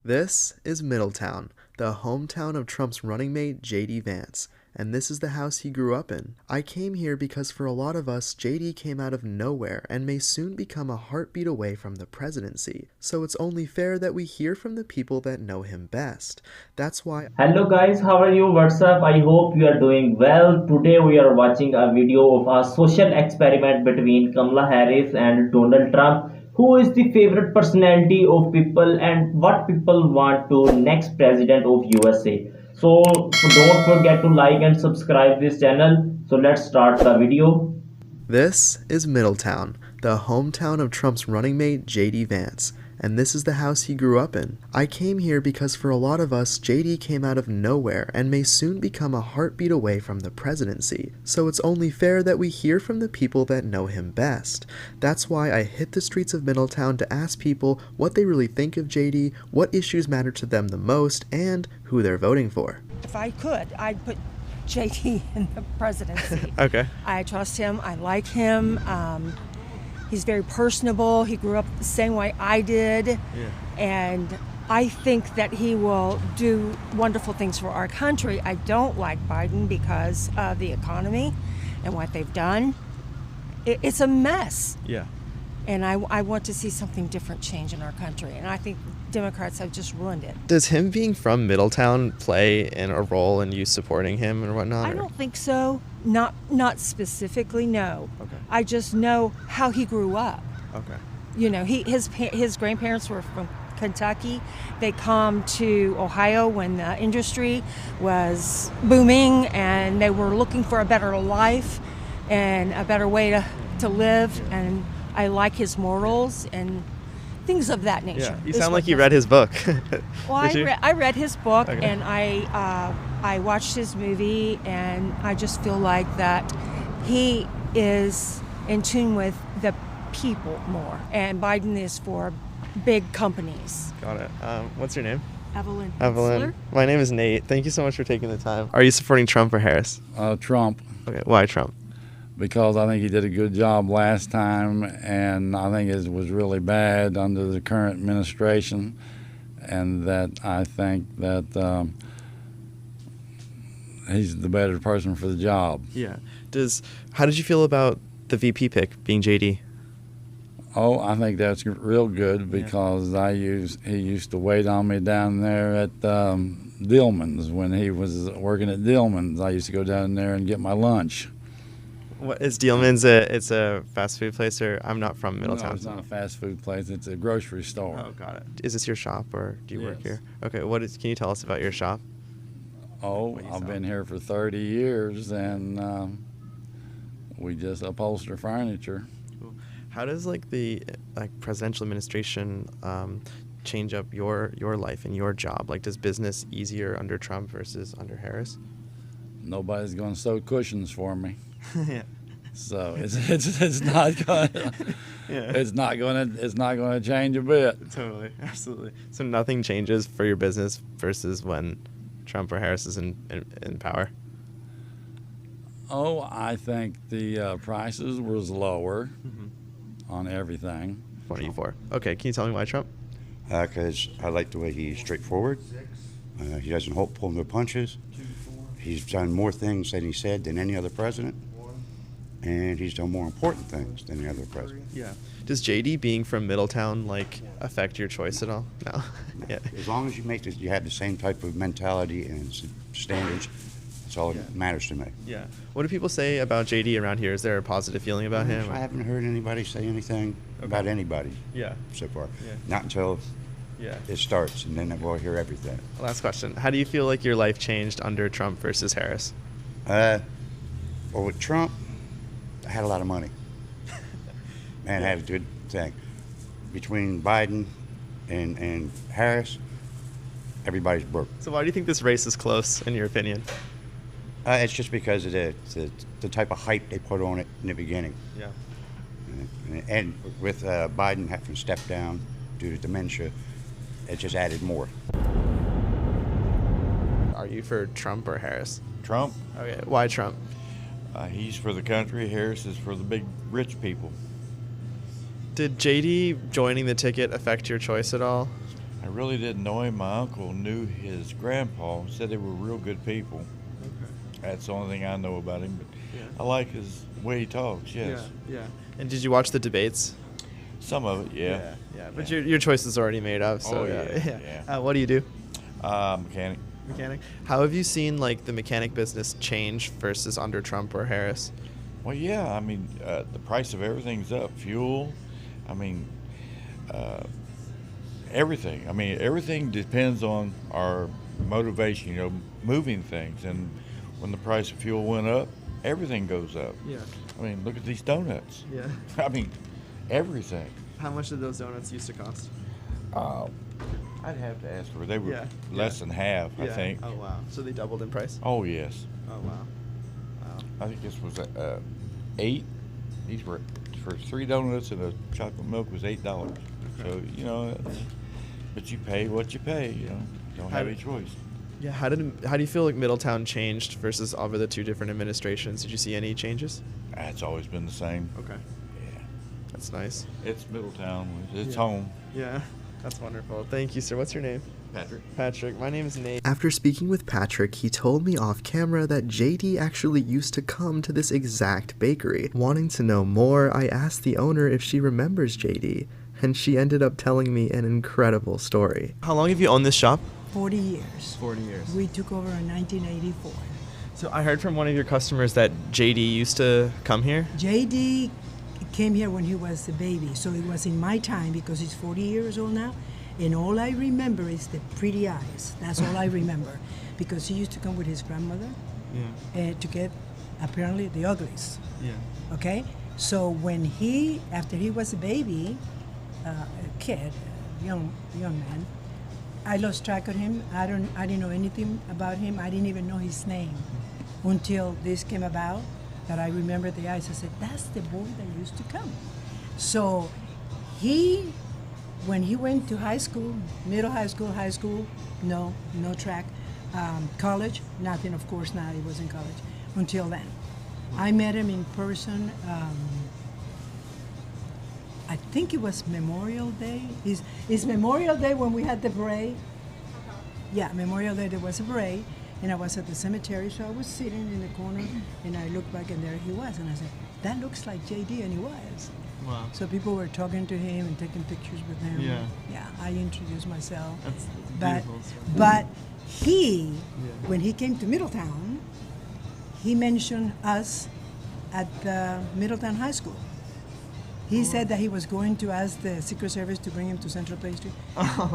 This is Middletown, the hometown of Trump's running mate JD Vance, and this is the house he grew up in. I came here because for a lot of us, JD came out of nowhere and may soon become a heartbeat away from the presidency. So it's only fair that we hear from the people that know him best. That's why Hello guys, how are you? What's up? I hope you are doing well. Today we are watching a video of a social experiment between Kamala Harris and Donald Trump. Who is the favorite personality of people and what people want to next president of USA? So don't forget to like and subscribe this channel. So let's start the video. this is Middletown, the hometown of Trump's running mate JD Vance, and this is the house he grew up in. I came here because for a lot of us, JD came out of nowhere and may soon become a heartbeat away from the presidency. So it's only fair that we hear from the people that know him best. That's why I hit the streets of Middletown to ask people what they really think of JD, what issues matter to them the most, and who they're voting for. If I could, I'd put JT in the presidency. Okay. I trust him. I like him. He's very personable. He grew up the same way I did. Yeah. And I think that he will do wonderful things for our country. I don't like Biden because of the economy and what they've done. It's a mess. Yeah. And I want to see something different change in our country. And I think Democrats have just ruined it. Does him being from Middletown play in a role in you supporting him and whatnot? I don't think so. Not specifically, no. Okay. I just know how he grew up. Okay. You know, his grandparents were from Kentucky. They come to Ohio when the industry was booming and they were looking for a better life and a better way to live. And I like his morals and things of that nature. Yeah, you is sound what like you does read it. his book. Well, Did you? I read his book Okay. and I watched his movie, and I just feel like that he is in tune with the people more, and Biden is for big companies. Got it. What's your name? Evelyn. Evelyn. Hensler? My name is Nate. Thank you so much for taking the time. Are you supporting Trump or Harris? Trump, Okay, why Trump? because I think he did a good job last time, and I think it was really bad under the current administration, and that I think that he's the better person for the job. Yeah. How did you feel about the VP pick being JD? Oh, I think that's real good because he used to wait on me down there at Dillman's when he was working at Dillman's. I used to go down there and get my lunch. What is Dealman's? It's a fast food place, or I'm not from Middletown. No, it's not a fast food place. It's a grocery store. Oh, got it. Is this your shop, or do you work Yes. here? Okay. Can you tell us about your shop? Oh, What do you I've sell? been here for 30 years, and we just upholster furniture. How does the presidential administration change up your life and your job? Does business easier under Trump versus under Harris? Nobody's going to sew cushions for me, Yeah. so it's not going Yeah. it's not going to change a bit. Totally, absolutely. So nothing changes for your business versus when Trump or Harris is in power. Oh, I think the prices was lower on everything. What are you for? Okay, can you tell me why Trump? Because I like the way he's straightforward. He doesn't pull no punches. He's done more things than he said than any other president, and he's done more important things than the other president. Yeah. Does JD being from Middletown affect your choice at all? No. Yeah. As long as you have the same type of mentality and standards, that's all that matters to me. Yeah. What do people say about JD around here? Is there a positive feeling about him? I haven't heard anybody say anything about anybody Yeah. so far. Yeah. Not until Yeah. it starts, and then we'll hear everything. Last question. How do you feel like your life changed under Trump versus Harris? Well, with Trump, I had a lot of money. Man, I had a good thing. Between Biden and Harris, everybody's broke. So why do you think this race is close, in your opinion? It's just because of the type of hype they put on it in the beginning. Yeah. And with Biden having to step down due to dementia, it just added more. Are you for Trump or Harris? Trump, Okay. Why Trump? he's for the country. Harris is for the big rich people. Did JD joining the ticket affect your choice at all? I really didn't know him. My uncle knew his grandpa. Said they were real good people. Okay. That's the only thing I know about him. But Yeah. I like his way he talks. Yes, Yeah. And did you watch the debates? some of it. Yeah. Yeah. But your choice is already made up. So Oh, yeah. What do you do? Mechanic. Mechanic. How have you seen like the mechanic business change versus under Trump or Harris? Well, yeah. I mean, the price of everything's up. Fuel. I mean, everything. I mean, everything depends on our motivation. You know, moving things. And when the price of fuel went up, everything goes up. Yeah. I mean, look at these donuts. Yeah. I mean, everything. How much did those donuts used to cost? I'd have to ask her. They were Yeah. less than half, I think. Oh wow. So they doubled in price? Oh, yes. Oh wow. I think this was 8. These were for 3 donuts and a chocolate milk was $8. So but you pay what you pay. You know, don't have any choice. Yeah. How do you feel like Middletown changed versus over the 2 different administrations? Did you see any changes? It's always been the same. Okay. Yeah, That's nice. it's Middletown. It's Yeah. home. Yeah. That's wonderful. Thank you, sir. What's your name? Patrick. Patrick. My name is Nate. After speaking with Patrick, he told me off camera that JD actually used to come to this exact bakery. Wanting to know more, I asked the owner if she remembers JD, and she ended up telling me an incredible story. How long have you owned this shop? 40 years. 40 years. We took over in 1984. So I heard from one of your customers that JD used to come here. JD came here when he was a baby, so it was in my time because he's 40 years old now. And all I remember is the pretty eyes. That's all I remember. Because he used to come with his grandmother to get apparently the uglies. Yeah. Okay? So after he was a baby, a kid, young man, I lost track of him. I didn't know anything about him. I didn't even know his name until this came about. That I remember the eyes. I said, "That's the boy that used to come." So when he went to high school, middle high school, no track, college, nothing. Of course not. He was in college until then. I met him in person. I think it was Memorial Day. Is Memorial Day when we had the parade? Yeah, Memorial Day there was a parade, and I was at the cemetery, so I was sitting in the corner, and I looked back, and there he was, and I said, "That looks like JD," and he was. Wow. So people were talking to him and taking pictures with him. Yeah. Yeah, I introduced myself. That's But beautiful. but when he came to Middletown, he mentioned us at the Middletown High School. He said that he was going to ask the Secret Service to bring him to Central Pastry.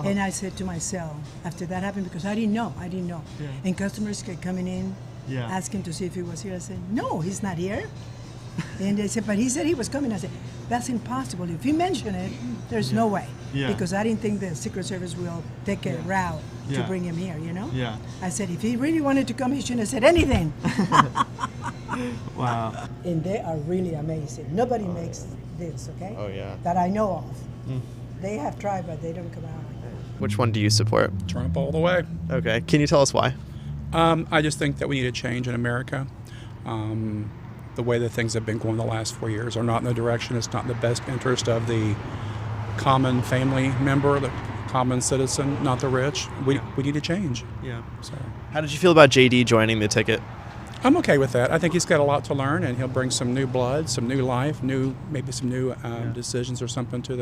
And I said to myself, after that happened, because I didn't know. Yeah. And customers kept coming in, asking to see if he was here. I said, "No, he's not here." And they said, "But he said he was coming." I said, "That's impossible. If he mentioned it, there's no way." Yeah. Because I didn't think the Secret Service will take a route to Yeah. bring him here, you know? Yeah. I said, if he really wanted to come, he shouldn't have said anything. Wow. And they are really amazing. Nobody makes this, okay? Oh, yeah. That I know of. They have tried, but they don't come out. Which one do you support? Trump all the way. Okay. Can you tell us why? I just think that we need a change in America. The way that things have been going the last 4 years are not in the direction. It's not in the best interest of the common family member, the common citizen, not the rich. We need a change. Yeah. So How did you feel about JD joining the ticket? I'm okay with that. I think he's got a lot to learn, and he'll bring some new blood, some new life, maybe some new decisions or something to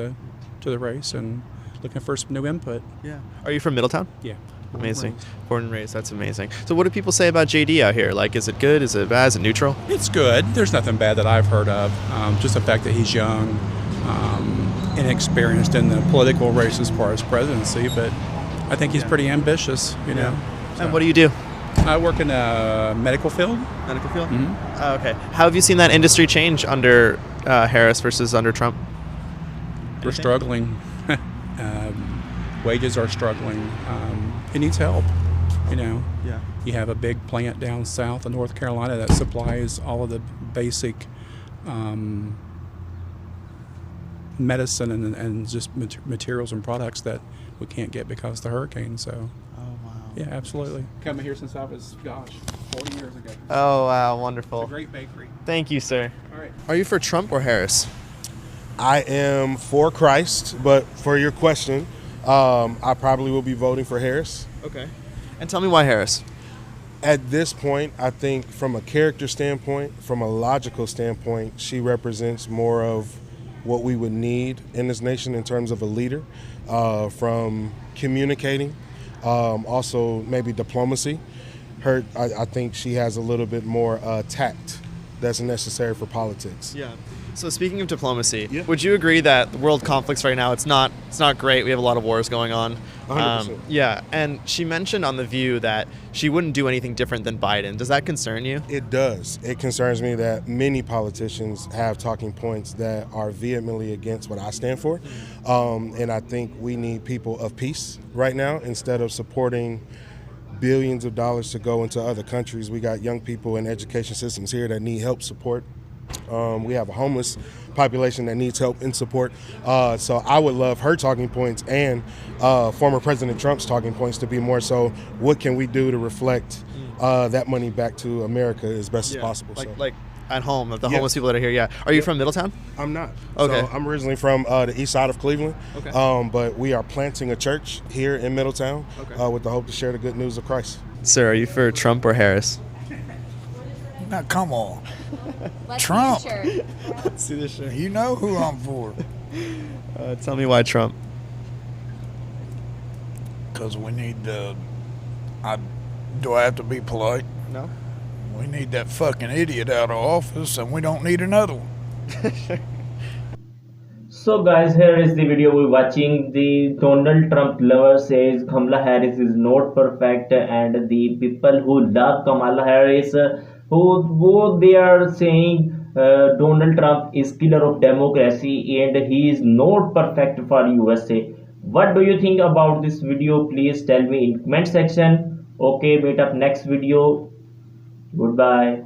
the race, and looking for some new input. Yeah. Are you from Middletown? Yeah. Amazing. Born and raised. That's amazing. So what do people say about JD out here? Like, is it good? Is it bad? Is it neutral? It's good. There's nothing bad that I've heard of. Just the fact that he's young, inexperienced in the political race as far as presidency, but I think he's pretty ambitious, you know. And what do you do? I work in the medical field. Medical field? Mm-hmm. Okay. How have you seen that industry change under Harris versus under Trump? We're struggling. Wages are struggling. It needs help, you know. Yeah. You have a big plant down south of North Carolina that supplies all of the basic medicine and just materials and products that we can't get because of the hurricane. So, Oh, wow. yeah, absolutely. Coming here since I was, 40 years ago. Oh, wow. It's a Wonderful. great bakery. Thank you, sir. All right. Are you for Trump or Harris? I am for Christ, but for your question, I probably will be voting for Harris. Okay. And tell me why Harris. At this point, I think from a character standpoint, from a logical standpoint, she represents more of what we would need in this nation in terms of a leader, from communicating, also maybe diplomacy. I think she has a little bit more tact that's necessary for politics. Yeah. So speaking of diplomacy, Yeah. would you agree that the world conflicts right now, it's not great. We have a lot of wars going on. 100%. Yeah, and she mentioned on The View that she wouldn't do anything different than Biden. Does that concern you? It does. It concerns me that many politicians have talking points that are vehemently against what I stand for. And I think we need people of peace right now instead of supporting billions of dollars to go into other countries. We got young people in education systems here that need help support. We have a homeless population that needs help and support. So I would love her talking points and former President Trump's talking points to be more so what can we do to reflect that money back to America as best as possible. Like at home, the Yeah. homeless people that are here. Yeah. Are you from Middletown? I'm not. Okay. So I'm originally from the east side of Cleveland. Okay. But we are planting a church here in Middletown with the hope to share the good news of Christ. Sir, are you for Trump or Harris? Now, come on. Let's Trump. see your shirt. Let's see this shirt. You know who I'm for. Tell me why Trump. Because we need do I have to be polite? No. We need that fucking idiot out of office, and we don't need another one. So guys, here is the video we're watching. The Donald Trump lover says Kamala Harris is not perfect, and the people who love Kamala Harris, who they are saying Donald Trump is killer of democracy and he is not perfect for USA. What do you think about this video? Please tell me in comment section. Okay, meet up next video. Goodbye.